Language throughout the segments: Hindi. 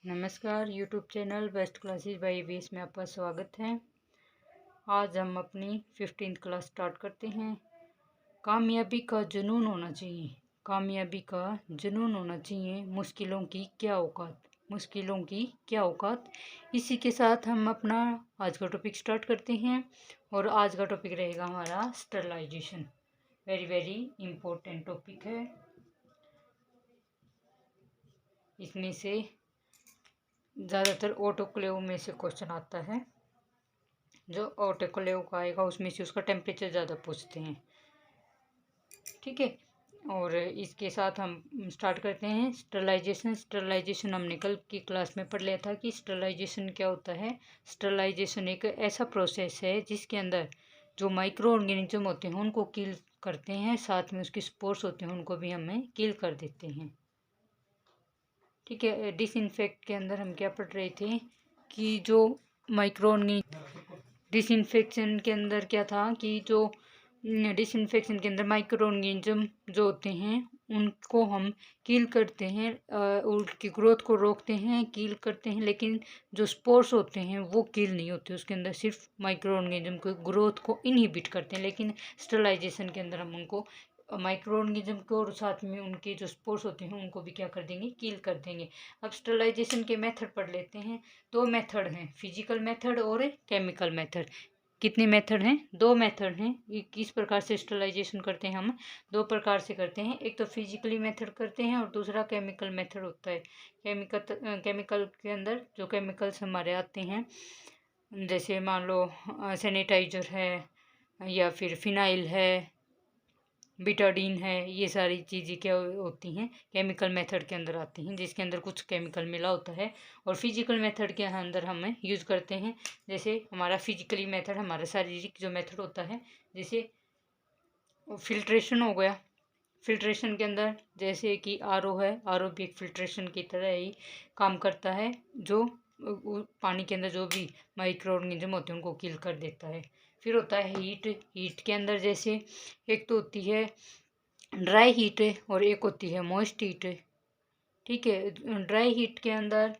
नमस्कार YouTube channel best classes by VS में आपका स्वागत है। आज हम अपनी 15th क्लास स्टार्ट करते हैं। कामयाबी का जुनून होना चाहिए, कामयाबी का जुनून होना चाहिए, मुश्किलों की क्या औकात, मुश्किलों की क्या औकात। इसी के साथ हम अपना आज का टॉपिक स्टार्ट करते हैं और आज का टॉपिक रहेगा हमारा sterilisation. Very very important topic है। इसमें से ज़्यादातर ऑटोक्लेव में से क्वेश्चन आता है। जो ऑटोक्लेव का आएगा उसमें से उसका टेम्परेचर ज़्यादा पूछते हैं, ठीक है। और इसके साथ हम स्टार्ट करते हैं स्टरलाइजेशन। स्टरलाइजेशन हमने कल की क्लास में पढ़ लिया था कि स्टरलाइजेशन क्या होता है। स्टरलाइजेशन एक ऐसा प्रोसेस है जिसके अंदर जो माइक्रो ऑर्गेनिज्म होते हैं उनको किल करते हैं, साथ में उसके स्पोर्स होते हैं उनको भी हमें किल कर देते हैं, ठीक है। डिसइंफेक्ट के अंदर हम क्या पढ़ रहे थे कि जो माइक्रो डिसइंफेक्शन के अंदर क्या था कि जो डिसइंफेक्शन के अंदर माइक्रो ऑर्गेनिज्म जो होते हैं उनको हम किल करते हैं, उनकी ग्रोथ को रोकते हैं, किल करते हैं, लेकिन जो स्पोर्स होते हैं वो किल नहीं होते। उसके अंदर सिर्फ माइक्रो ऑर्गेनिज्म की ग्रोथ को इनहिबिट करते हैं, लेकिन स्टरलाइजेशन के अंदर हम उनको माइक्रो ऑर्गेनिज्म को और साथ में उनके जो स्पोर्स होते हैं उनको भी क्या कर देंगे, किल कर देंगे। अब स्टरलाइजेशन के मेथड पढ़ लेते हैं। दो मेथड हैं, फिजिकल मेथड और केमिकल मेथड। कितने मेथड हैं? दो मेथड हैं। ये किस प्रकार से स्टरलाइजेशन करते हैं? हम दो प्रकार से करते हैं, एक तो फिजिकली मेथड करते हैं और दूसरा केमिकल मेथड होता है। केमिकल के अंदर जो केमिकल्स हमारे आते हैं, जैसे मान लो सैनिटाइजर है या फिर फिनाइल है, बिटाडीन है, ये सारी चीज़ें क्या होती हैं, केमिकल मेथड के अंदर आती हैं, जिसके अंदर कुछ केमिकल मिला होता है। और फिजिकल मेथड के अंदर हमें यूज़ करते हैं, जैसे हमारा फिजिकली मेथड, हमारा शारीरिक जो मेथड होता है, जैसे फिल्ट्रेशन हो गया। फिल्ट्रेशन के अंदर जैसे कि आरओ है, आरओ भी एक फिल्ट्रेशन की तरह ही काम करता है, जो पानी के अंदर जो भी माइक्रो ऑर्गेनिज्म होते हैं उनको किल कर देता है। फिर होता है हीट। हीट के अंदर जैसे एक तो होती है ड्राई हीट है और एक होती है मॉइस्ट हीट है, ठीक है। ड्राई हीट के अंदर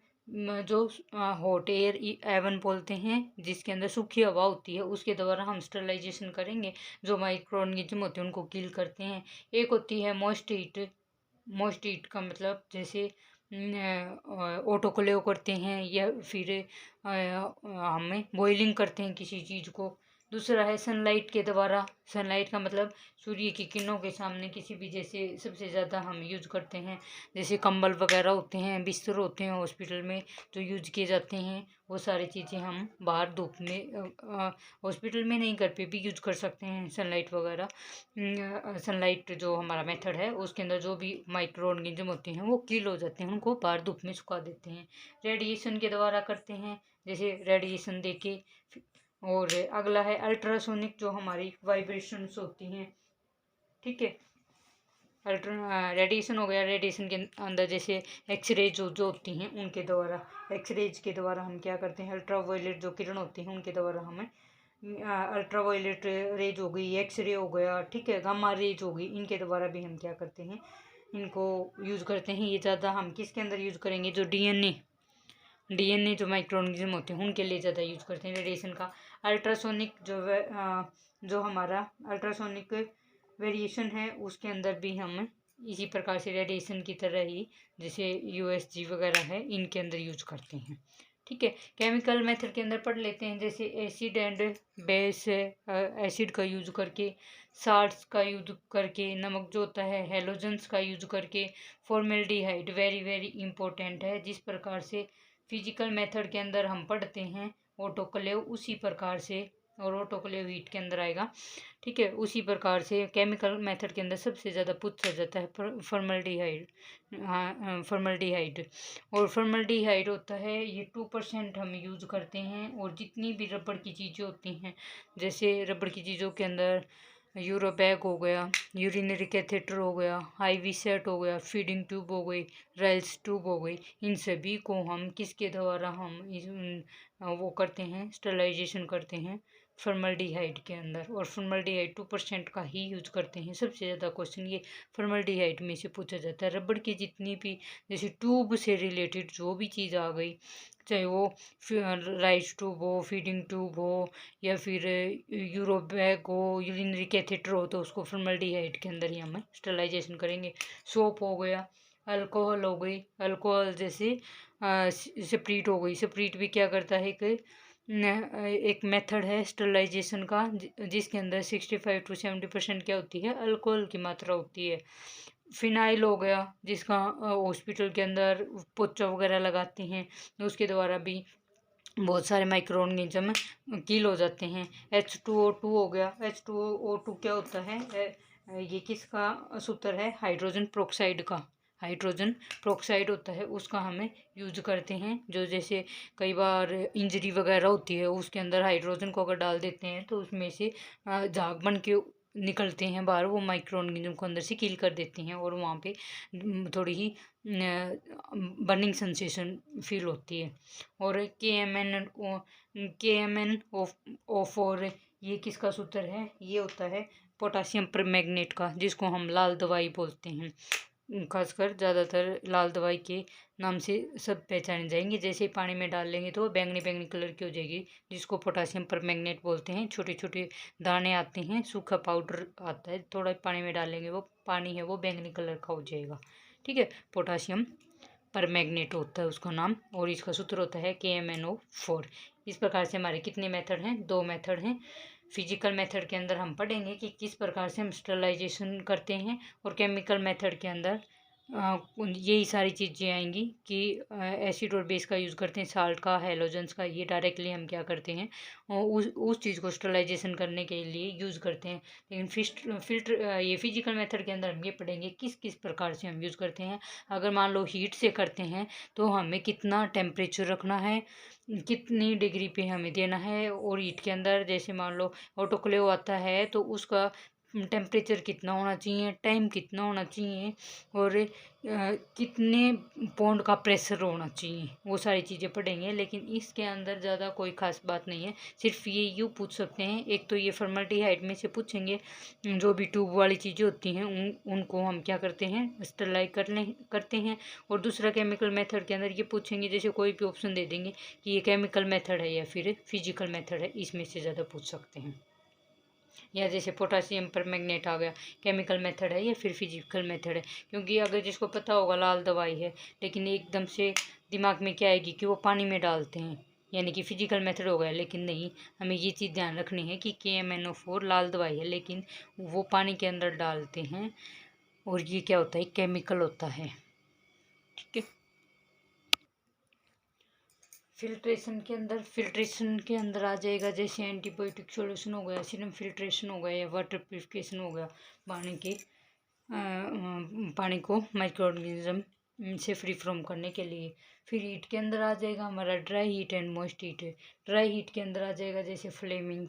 जो हॉट एयर एवन बोलते हैं, जिसके अंदर सूखी हवा होती है, उसके द्वारा हम स्टरलाइजेशन करेंगे, जो माइक्रो ऑर्गेनिज्म होते हैं उनको किल करते हैं। एक होती है मॉइस्ट हीट। मॉइस्ट हीट का मतलब जैसे ऑटोक्लेव करते हैं या फिर हमें बॉइलिंग करते हैं किसी चीज़ को। दूसरा है सनलाइट के द्वारा। सनलाइट का मतलब सूर्य की किरणों के सामने किसी भी, जैसे सबसे ज़्यादा हम यूज करते हैं जैसे कंबल वगैरह होते हैं, बिस्तर होते हैं हॉस्पिटल में जो यूज किए जाते हैं, वो सारी चीज़ें हम बाहर धूप में, हॉस्पिटल में नहीं, घर पे भी यूज कर सकते हैं सनलाइट वगैरह। सनलाइट जो हमारा मेथड है उसके अंदर जो भी माइक्रो ऑर्गेनिज्म होते हैं वो किल हो जाते हैं, उनको बाहर धूप में सुखा देते हैं। रेडिएशन के द्वारा करते हैं, जैसे रेडिएशन देके। और अगला है अल्ट्रासोनिक, जो हमारी वाइब्रेशंस होती हैं, ठीक है। रेडिएशन हो गया। रेडिएशन के अंदर जैसे एक्सरे जो होती हैं उनके द्वारा, एक्सरेज के द्वारा हम क्या करते हैं, अल्ट्रावायलेट जो किरण होती हैं उनके द्वारा हमें अल्ट्रावायलेट रेज हो गई, एक्सरे हो गया, ठीक है, गामा रेज हो गई, इनके द्वारा भी हम क्या करते हैं, इनको यूज़ करते हैं। ये ज़्यादा हम किसके अंदर यूज़ करेंगे, जो डीएनए जो माइक्रो ऑर्गेनिज्म होते हैं उनके लिए ज़्यादा यूज़ करते हैं रेडिएशन का। अल्ट्रासोनिक जो हमारा अल्ट्रासोनिक वेरिएशन है उसके अंदर भी हम इसी प्रकार से रेडिएशन की तरह ही, जैसे यूएसजी वगैरह है, इनके अंदर यूज करते हैं, ठीक है। केमिकल मेथड के अंदर पढ़ लेते हैं, जैसे एसिड एंड बेस है, एसिड का यूज करके, साल्ट्स का यूज करके, नमक जो होता है हेलोजन्स का यूज करके, फॉर्मेल्डिहाइड वेरी वेरी इंपॉर्टेंट है। जिस प्रकार से फिजिकल मेथड के अंदर हम पढ़ते हैं ऑटोक्लेव, उसी प्रकार से, और ऑटोक्लेव हीट के अंदर आएगा, ठीक है, उसी प्रकार से केमिकल मेथड के अंदर सबसे ज़्यादा पूछा जाता है फॉर्मल्डिहाइड। हाँ, फॉर्मल्डिहाइड। और फॉर्मल्डिहाइड होता है ये 2% हम यूज़ करते हैं। और जितनी भी रबड़ की चीज़ें होती हैं, जैसे रबड़ की चीज़ों के अंदर यूरोबैग हो गया, यूरिनरी कैथेटर हो गया, आईवी सेट हो गया, फीडिंग ट्यूब हो गई, राइल्स ट्यूब हो गई, इन सभी को हम किसके द्वारा हम वो करते हैं, स्टरलाइजेशन करते हैं, फॉर्मल्डिहाइड के अंदर, और फॉर्मल्डिहाइड 2% का ही यूज करते हैं। सबसे ज़्यादा क्वेश्चन ये फॉर्मल्डिहाइड में से पूछा जाता है। रबड़ की जितनी भी जैसे ट्यूब से रिलेटेड जो भी चीज़ आ गई, चाहे वो राइस ट्यूब हो, फीडिंग ट्यूब हो, या फिर यूरो बैग हो, यूरिनरी कैथेटर हो, तो उसको फॉर्मल्डिहाइड के अंदर ही हम स्टरलाइजेशन करेंगे। सोप हो गया, अल्कोहल हो गई, अल्कोहल जैसे स्प्रीट हो गई। स्प्रीट भी क्या करता है कि एक मेथड है स्टरलाइजेशन का जिसके अंदर 65 to 70% क्या होती है, अल्कोहल की मात्रा होती है। फिनाइल हो गया, जिसका हॉस्पिटल के अंदर पोचा वगैरह लगाते हैं, उसके द्वारा भी बहुत सारे माइक्रो ऑर्गेनिज्म किल हो जाते हैं। H2O2 हो गया, H2O2 क्या होता है, ये किसका सूत्र है, हाइड्रोजन प्रोक्साइड का। हाइड्रोजन प्रोक्साइड होता है, उसका हमें यूज करते हैं। जो जैसे कई बार इंजरी वगैरह होती है, उसके अंदर हाइड्रोजन को अगर डाल देते हैं तो उसमें से झाग बन के निकलते हैं बाहर, वो माइक्रो ऑर्गेनिज्म को अंदर से किल कर देते हैं, और वहाँ पे थोड़ी ही बर्निंग सेंसेशन फील होती है। और KMnO4 ये किसका सूत्र है, ये होता है पोटासियम परमैंगनेट का, जिसको हम लाल दवाई बोलते हैं। खासकर ज़्यादातर लाल दवाई के नाम से सब पहचाने जाएंगे। जैसे ही पानी में डाल लेंगे तो वो बैंगनी बैंगनी कलर की हो जाएगी, जिसको पोटासियम परमैंगनेट बोलते हैं। छोटे छोटे दाने आते हैं, सूखा पाउडर आता है, थोड़ा पानी में डालेंगे वो पानी है वो बैंगनी कलर का हो जाएगा। ठीक है, पोटासियम परमैंगनेट होता है उसका नाम, और इसका सूत्र होता है KMnO4। इस प्रकार से हमारे कितने मेथड हैं, 2 मेथड हैं। फिजिकल मेथड के अंदर हम पढ़ेंगे कि किस प्रकार से हम स्टरलाइजेशन करते हैं, और केमिकल मेथड के अंदर यही सारी चीज़ें आएंगी कि एसिड और बेस का यूज़ करते हैं, साल्ट का, हेलोजेंस का, ये डायरेक्टली हम क्या करते हैं उस चीज़ को स्टरलाइजेशन करने के लिए यूज़ करते हैं। लेकिन फिल्टर ये फिजिकल मेथड के अंदर हम ये पढ़ेंगे किस किस प्रकार से हम यूज़ करते हैं। अगर मान लो हीट से करते हैं तो हमें कितना टेम्परेचर रखना है, कितनी डिग्री पे हमें देना है, और हीट के अंदर जैसे मान लो ऑटोक्लेव आता है तो उसका टेम्परेचर कितना होना चाहिए, टाइम कितना होना चाहिए, और कितने पौंड का प्रेशर होना चाहिए, वो सारी चीज़ें पढ़ेंगे। लेकिन इसके अंदर ज़्यादा कोई खास बात नहीं है, सिर्फ ये यूँ पूछ सकते हैं। एक तो ये फॉर्मल्डिहाइड में से पूछेंगे, जो भी ट्यूब वाली चीज़ें होती हैं उनको हम क्या करते हैं, स्टरलाइज करते हैं। और दूसरा केमिकल मेथड के अंदर ये पूछेंगे, जैसे कोई भी ऑप्शन दे देंगे कि ये केमिकल मेथड है या फिर फिजिकल मेथड है, इसमें से ज़्यादा पूछ सकते हैं। या जैसे पोटासियम परमैंगनेट आ गया, केमिकल मेथड है या फिर फिजिकल मेथड है। क्योंकि अगर जिसको पता होगा लाल दवाई है, लेकिन एकदम से दिमाग में क्या आएगी कि वो पानी में डालते हैं, यानी कि फिजिकल मेथड हो गया। लेकिन नहीं, हमें ये चीज़ ध्यान रखनी है कि KMnO4 लाल दवाई है, लेकिन वो पानी के अंदर डालते हैं, और ये क्या होता है, केमिकल होता है। ठीक है, फिल्ट्रेशन के अंदर आ जाएगा, जैसे एंटीबायोटिक सॉल्यूशन हो गया, सीरम फिल्ट्रेशन हो गया, या वाटर प्यूरिफिकेशन हो गया, पानी के पानी को माइक्रो ऑर्गेनिज्म से फ्री फ्रॉम करने के लिए। फिर हीट के अंदर आ जाएगा हमारा dry heat and moist heat. Dry heat के अंदर आ जाएगा जैसे फ्लेमिंग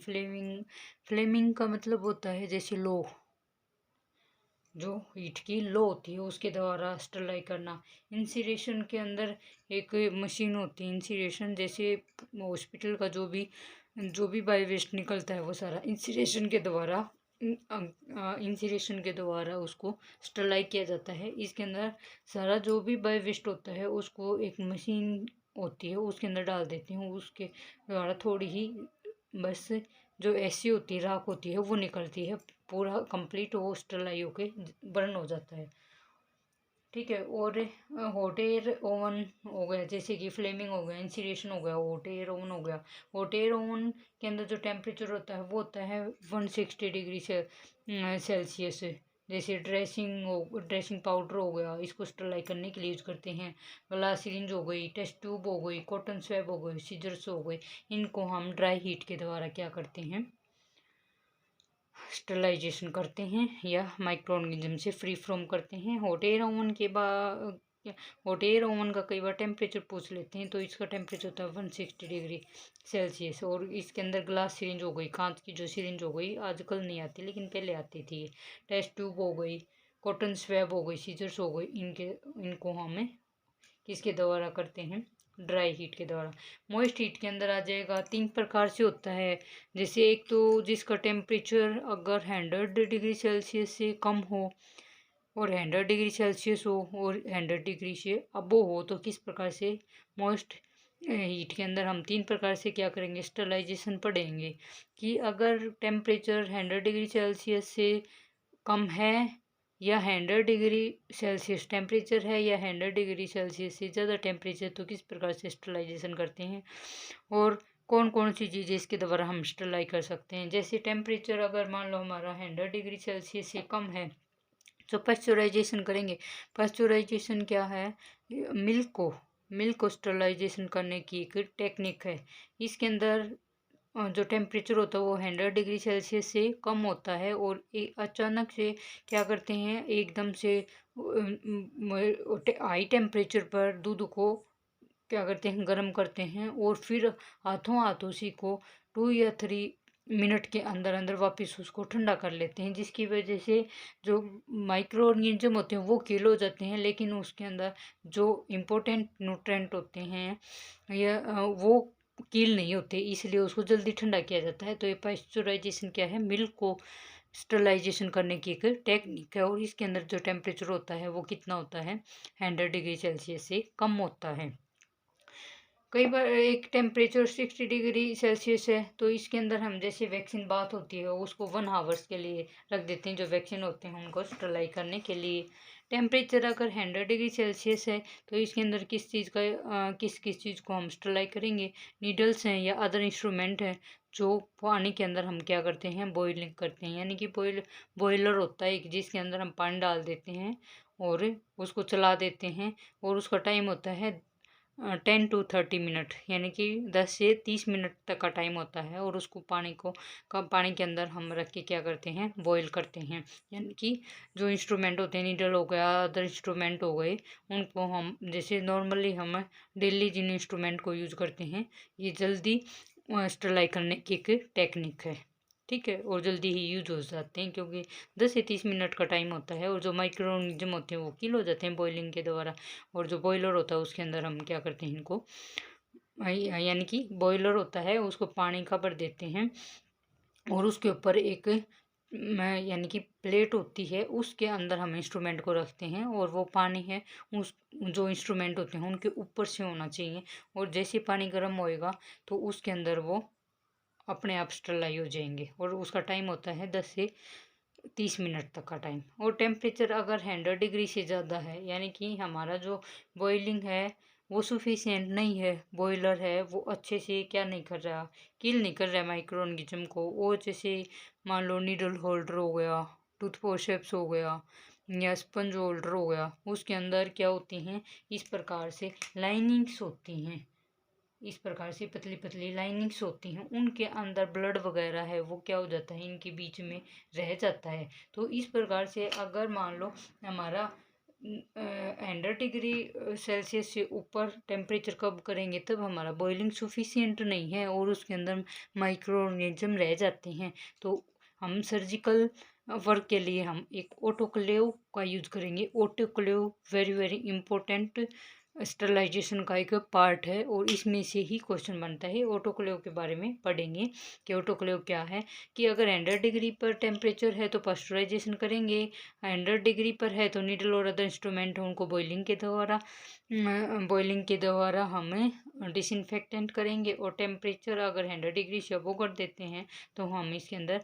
का मतलब होता है जैसे लो, जो हीट की लो होती है उसके द्वारा स्टरलाइज करना। इंसिरेशन के अंदर एक मशीन होती है इंसिरेशन, जैसे हॉस्पिटल का जो भी बाई वेस्ट निकलता है वो सारा इंसिरेशन के द्वारा उसको स्टरलाइज किया जाता है। इसके अंदर सारा जो भी बाई वेस्ट होता है उसको एक मशीन होती है उसके अंदर डाल देते हैं, उसके द्वारा थोड़ी ही बस जो ऐसी होती है राख होती है वो निकलती है, पूरा कंप्लीट वो स्टरलाइज होके बर्न हो जाता है। ठीक है, और हॉट एयर ओवन हो गया, जैसे कि फ्लेमिंग हो गया, इंसिरेशन हो गया, हॉट एयर ओवन हो गया। हॉट एयर ओवन के अंदर जो टेम्परेचर होता है वो होता है 160 डिग्री से सेल्सियस। जैसे ड्रेसिंग पाउडर हो गया, इसको स्टरलाइज करने के लिए यूज करते हैं। ग्लास सिरिंज हो गई, टेस्ट ट्यूब हो गई, कॉटन स्वैब हो गई, सीजर्स हो गए, इनको हम ड्राई हीट के द्वारा क्या करते हैं, स्टरलाइजेशन करते हैं या माइक्रो ऑर्गेनिज्म से फ्री फ्रॉम करते हैं। हॉट एयर ओवन के बाद हॉट एयर ओवन का कई बार टेम्परेचर पूछ लेते हैं, तो इसका टेम्परेचर होता है 160 डिग्री सेल्सियस। और इसके अंदर ग्लास सिरिंज हो गई, कांच की जो सिरिंज हो गई, आजकल नहीं आती लेकिन पहले आती थी। टेस्ट ट्यूब हो गई, कॉटन स्वैब हो गई, सीजर्स हो गई, इनको हमें किसके द्वारा करते हैं, ड्राई हीट के द्वारा। मॉइस्ट हीट के अंदर आ जाएगा, 3 प्रकार से होता है। जैसे एक तो जिसका टेम्परेचर अगर 100 डिग्री सेल्सियस से कम हो और 100 डिग्री सेल्सियस हो और 100 डिग्री से अबो हो, तो किस प्रकार से मॉइस्ट हीट के अंदर हम 3 प्रकार से क्या करेंगे, स्टरलाइजेशन पढ़ेंगे। कि अगर टेम्परेचर 100 डिग्री सेल्सियस से कम है या 100 डिग्री सेल्सियस टेम्परेचर है या 100 डिग्री सेल्सियस से ज़्यादा टेम्परेचर, तो किस प्रकार से स्टरलाइजेशन करते हैं और कौन कौन सी चीज़ें इसके द्वारा हम स्टरलाइज कर सकते हैं। जैसे टेम्परेचर अगर मान लो हमारा 100 डिग्री सेल्सियस से कम है तो पास्चुराइजेशन करेंगे। पास्चुराइजेशन क्या है, मिल्क को स्टरलाइजेशन करने की एक टेक्निक है। इसके अंदर जो टेम्परेचर होता है वो 100 डिग्री सेल्सियस से कम होता है और अचानक से क्या करते हैं, एकदम से हाई टेम्परेचर पर दूध को क्या करते हैं, गर्म करते हैं और फिर हाथों हाथ उसी को 2 या 3 मिनट के अंदर अंदर वापस उसको ठंडा कर लेते हैं, जिसकी वजह से जो माइक्रो ऑर्गेनिज्म होते हैं वो किल हो जाते हैं, लेकिन उसके अंदर जो इम्पोर्टेंट न्यूट्रेंट होते हैं या वो कील नहीं होते, इसलिए उसको जल्दी ठंडा किया जाता है। तो ये पास्चुराइजेशन क्या है, मिल्क को स्टरलाइजेशन करने की एक टेक्निक है और इसके अंदर जो टेम्परेचर होता है वो कितना होता है, 100 डिग्री सेल्सियस से कम होता है। कई बार एक टेम्परेचर 60 डिग्री सेल्सियस है तो इसके अंदर हम जैसे वैक्सीन बात होती है उसको 1 आवर्स के लिए रख देते हैं, जो वैक्सीन होते हैं उनको स्टरलाइज करने के लिए। टेम्परेचर अगर 100 डिग्री सेल्सियस है तो इसके अंदर किस चीज़ का किस किस चीज़ को हम स्टरलाइज करेंगे, नीडल्स हैं या अदर इंस्ट्रूमेंट हैं जो पानी के अंदर हम क्या करते हैं, बॉइलिंग करते हैं। यानी कि बॉयलर होता है एक, जिसके अंदर हम पानी डाल देते हैं और उसको चला देते हैं और उसका टाइम होता है 10 to 30 मिनट, यानी कि 10 से 30 मिनट तक का टाइम होता है और उसको पानी के अंदर हम रख के क्या करते हैं, बॉईल करते हैं। यानी कि जो इंस्ट्रूमेंट होते हैं, नीडल हो गया, अदर इंस्ट्रूमेंट हो गए, उनको हम जैसे नॉर्मली हम डेली जिन इंस्ट्रूमेंट को यूज करते हैं, ये जल्दी स्टरलाइज करने की एक टेक्निक है। ठीक है, और जल्दी ही यूज हो जाते हैं क्योंकि 10 से 30 मिनट का टाइम होता है और जो माइक्रो ऑर्गेनिज्म होते हैं वो किल हो जाते हैं बॉइलिंग के द्वारा। और जो बॉयलर होता है उसके अंदर हम क्या करते हैं, इनको यानी कि बॉयलर होता है उसको पानी का भर देते हैं और उसके ऊपर एक यानी कि प्लेट होती है, उसके अंदर हम इंस्ट्रूमेंट को रखते हैं और वो पानी है उस जो इंस्ट्रूमेंट होते हैं उनके ऊपर से होना चाहिए और जैसे पानी गर्म होएगा तो उसके अंदर वो अपने आप स्टरलाइज हो जाएंगे और उसका टाइम होता है 10 से 30 मिनट तक का टाइम। और टेम्परेचर अगर 100 डिग्री से ज़्यादा है, यानी कि हमारा जो बॉइलिंग है वो सफिशिएंट नहीं है, बॉयलर है वो अच्छे से क्या नहीं कर रहा, किल नहीं कर रहा है माइक्रो ऑर्गेनिज्म को। और जैसे मान लो नीडल होल्डर हो गया, टूथ फोर्सेप्स हो गया या स्पंज होल्डर हो गया, उसके अंदर क्या होती हैं, इस प्रकार से लाइनिंग्स होती हैं, इस प्रकार से पतली पतली लाइनिंग्स होती हैं, उनके अंदर ब्लड वगैरह है वो क्या हो जाता है, इनके बीच में रह जाता है। तो इस प्रकार से अगर मान लो हमारा 100 डिग्री सेल्सियस से ऊपर टेम्परेचर कब करेंगे, तब हमारा बॉइलिंग सफिशिएंट नहीं है और उसके अंदर माइक्रो ऑर्गेनिज्म रह जाते हैं। तो हम सर्जिकल वर्क के लिए हम एक ऑटोक्लेव का यूज करेंगे। Autoclave very very important sterilisation का एक पार्ट है और इसमें से ही क्वेश्चन बनता है। ऑटोक्लेव के बारे में पढ़ेंगे कि ऑटोक्लेव क्या है। कि अगर 100 डिग्री पर टेम्परेचर है तो पास्चुराइजेशन करेंगे, 100 डिग्री पर है तो नीडल और अदर इंस्ट्रूमेंट हैं उनको बॉइलिंग के द्वारा हमें डिसइंफेक्टेंट करेंगे। और टेम्परेचर अगर 100 डिग्री से अबव कर देते हैं तो हम इसके अंदर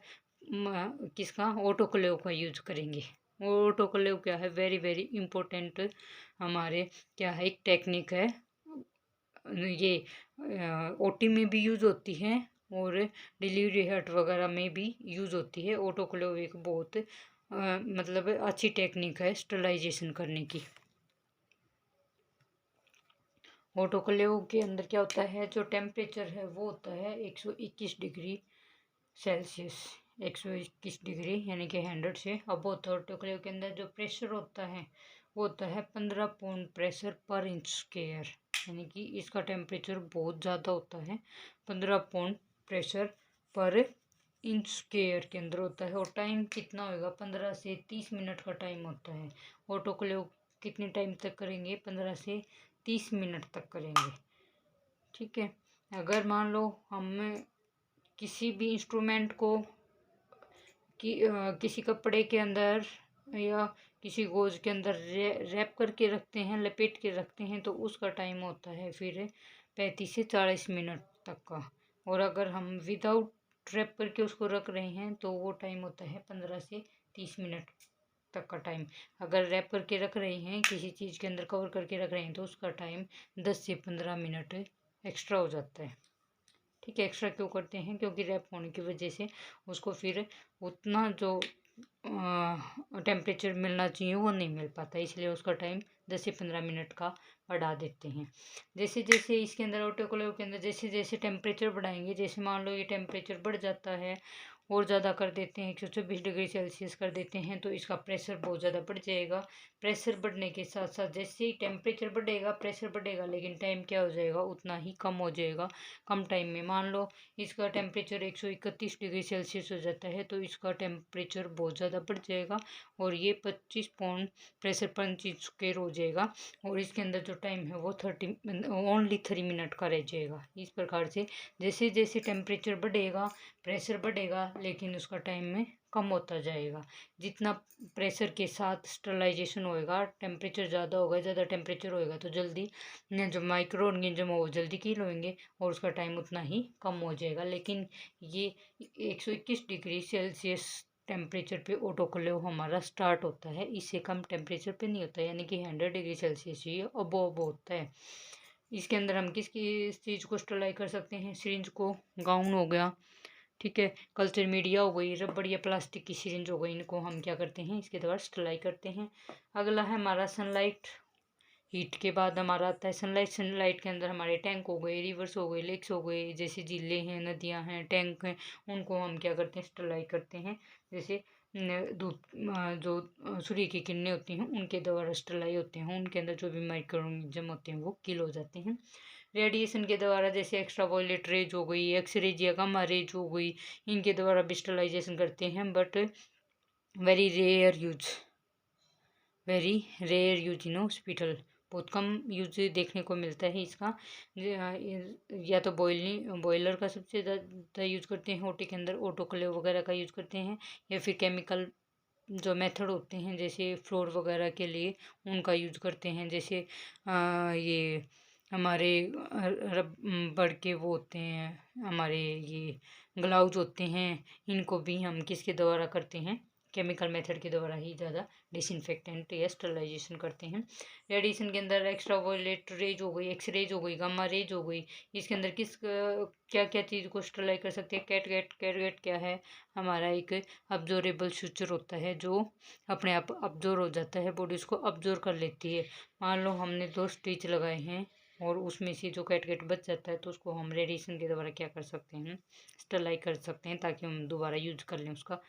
किसका, ऑटोक्लेव का यूज करेंगे। ऑटोक्लेव क्या है, वेरी वेरी इंपॉर्टेंट हमारे क्या है, एक टेक्निक है। ये ओटी में भी यूज़ होती है और डिलीवरी हट वगैरह में भी यूज़ होती है। ऑटोक्लेव एक बहुत मतलब अच्छी टेक्निक है स्टरलाइजेशन करने की। ऑटोक्लेव के अंदर क्या होता है, जो टेम्परेचर है वो होता है 121 डिग्री सेल्सियस, 121 डिग्री यानी कि 100 से अब होता है। ऑटोक्लेव के अंदर जो प्रेशर होता है वो होता है 15 पाउंड प्रेशर पर इंच स्क्वायर, यानी कि इसका टेम्परेचर बहुत ज़्यादा होता है, 15 पाउंड प्रेशर पर इंच स्क्वायर के अंदर होता है। और टाइम कितना होगा, 15 से 30 मिनट का टाइम होता है। ऑटोक्लेव कितने टाइम तक करेंगे, 15 से 30 मिनट तक करेंगे। ठीक है। अगर मान लो हमें किसी भी इंस्ट्रूमेंट को किसी कपड़े के अंदर या किसी गोज के अंदर रैप करके रखते हैं, लपेट के रखते हैं, तो उसका टाइम होता है फिर 35 से 40 मिनट तक का। और अगर हम विदाउट रैप करके उसको रख रहे हैं तो वो टाइम होता है 15 से 30 मिनट तक का टाइम। अगर रैप करके रख रहे हैं, किसी चीज़ के अंदर कवर करके रख रहे हैं, तो उसका टाइम 10 से 15 मिनट एक्स्ट्रा हो जाता है। ठीक है, एक्स्ट्रा क्यों करते हैं? क्योंकि रैप होने की वजह से उसको फिर उतना जो टेम्परेचर मिलना चाहिए वो नहीं मिल पाता, इसलिए उसका टाइम 10 से 15 मिनट का बढ़ा देते हैं। जैसे जैसे इसके अंदर ऑटोक्लेव के अंदर जैसे जैसे टेम्परेचर बढ़ाएंगे, जैसे मान लो ये टेम्परेचर बढ़ जाता है और ज़्यादा कर देते हैं, 124 डिग्री सेल्सियस कर देते हैं, तो इसका प्रेशर बहुत ज़्यादा बढ़ जाएगा। प्रेशर बढ़ने के साथ साथ जैसे ही टेम्परेचर बढ़ेगा प्रेशर बढ़ेगा, लेकिन टाइम क्या हो जाएगा, उतना ही कम हो जाएगा। कम टाइम में मान लो इसका टेम्परेचर 131 डिग्री सेल्सियस हो जाता है, तो इसका टेम्परेचर बहुत ज़्यादा बढ़ जाएगा और ये 25 पाउंड प्रेशर पंच स्क्वायर हो जाएगा। और इसके अंदर जो टाइम है वो ओनली 3 मिनट का रह जाएगा। इस प्रकार से जैसे जैसे टेम्परेचर बढ़ेगा प्रेशर बढ़ेगा, लेकिन उसका टाइम में कम होता जाएगा। जितना प्रेशर के साथ स्टरलाइजेशन होएगा, टेम्परेचर ज़्यादा होगा, ज़्यादा टेम्परेचर होएगा तो जल्दी जो माइक्रो ऑर्गेनिज्म हो वो जल्दी किल होंगे और उसका टाइम उतना ही कम हो जाएगा। लेकिन ये 121 डिग्री सेल्सियस टेम्परेचर पे ऑटोक्लेव हमारा स्टार्ट होता है, इससे कम टेम्परेचर पे नहीं होता, यानी कि 100 डिग्री सेल्सियस ही अबव होता है। इसके अंदर हम किस चीज़ को स्टरलाइज कर सकते हैं? सिरिंज को, गाउन हो गया, ठीक है, कल्चर मीडिया हो गई, रबड़ या प्लास्टिक की सिरिंज हो गई, इनको हम क्या करते हैं, इसके द्वारा स्टरलाइज करते हैं। अगला है हमारा सनलाइट। हीट के बाद हमारा आता है सनलाइट। सनलाइट के अंदर हमारे टैंक हो गए, रिवर्स हो गए, लेक्स हो गए, जैसे झीलें हैं, नदियां हैं, टैंक हैं, उनको हम क्या करते हैं, स्टरलाइज करते हैं। जैसे धूप जो सूर्य की किरणें होती हैं उनके द्वारा स्टरलाइज होते हैं, उनके अंदर जो भी माइक्रो ऑर्गेनिज्म होते हैं वो किल हो जाते हैं। रेडिएशन के द्वारा जैसे एक्स्ट्रा वायलेट रेज हो गई, एक्सरेज या गामा रेज हो गई, इनके द्वारा भी स्टरलाइजेशन करते हैं, but very rare use, very rare use in hospital. बहुत कम यूज देखने को मिलता है इसका। या तो बॉयलर का सबसे ज़्यादा यूज करते हैं ओटी के अंदर, ऑटोक्लेव वगैरह का यूज करते हैं, या फिर केमिकल जो मेथड होते हैं जैसे फ्लोर वगैरह के लिए उनका यूज करते हैं। जैसे ये हमारे रबड़ के वो होते हैं, हमारे ये ग्लव्स होते हैं, इनको भी हम किसके द्वारा करते हैं, केमिकल मेथड के द्वारा ही ज़्यादा डिसइंफेक्टेंट या स्टरलाइजेशन करते हैं। रेडिएशन के अंदर एक्स्ट्रा वायलेट रेज हो गई, एक्स रेज हो गई, गामा रेज हो गई, इसके अंदर किस क्या क्या चीज़ को स्टरलाइज कर सकते हैं? कैटगेट क्या है? हमारा एक अब्जॉर्बेबल सूचर होता है जो अपने आप अब्जॉर्ब हो जाता है, बॉडी उसको अब्जॉर्ब कर लेती है। मान लो हमने 2 स्टिच लगाए हैं और उसमें से जो कैटगेट बच जाता है, तो उसको हम रेडिएशन के द्वारा क्या कर सकते हैं, स्टरलाइज कर सकते हैं, ताकि हम दोबारा यूज कर लें उसका।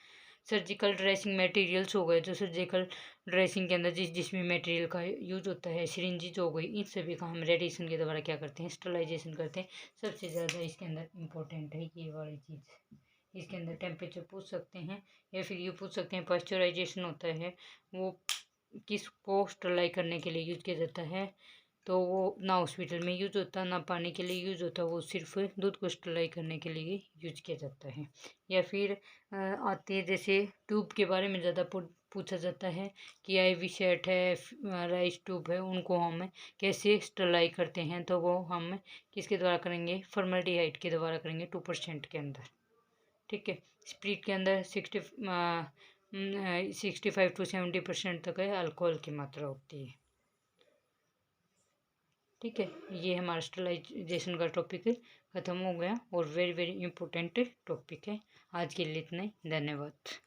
सर्जिकल ड्रेसिंग मटेरियल्स हो गए, जो सर्जिकल ड्रेसिंग के अंदर जिसमें मटेरियल का यूज होता है, सिरिंजेज हो गई, इन सभी का हम रेडिएशन के द्वारा क्या करते हैं, स्टरलाइजेशन करते हैं। सबसे ज़्यादा इसके अंदर इम्पोर्टेंट है ये वाली चीज़। इसके अंदर टेम्परेचर पूछ सकते हैं, या फिर ये पूछ सकते हैं पास्चराइजेशन होता है वो किसको स्टरलाइज करने के लिए यूज किया जाता है, तो वो ना हॉस्पिटल में यूज होता, ना पानी के लिए यूज होता, वो सिर्फ दूध को स्टरलाइज करने के लिए यूज किया जाता है। या फिर आती है जैसे ट्यूब के बारे में ज़्यादा पूछा जाता है कि IV सेट है, राइस ट्यूब है, उनको हम कैसे स्टरलाइज करते हैं, तो वो हम किसके द्वारा करेंगे, फॉर्मल्डिहाइड के द्वारा करेंगे 2% के अंदर। ठीक है, स्प्रिट के अंदर 65 to 70% तक है अल्कोहल की मात्रा होती है। ठीक है, ये हमारा स्टरलाइजेशन का टॉपिक ख़त्म हो गया और वेरी वेरी इंपॉर्टेंट टॉपिक है। आज के लिए इतना ही, धन्यवाद।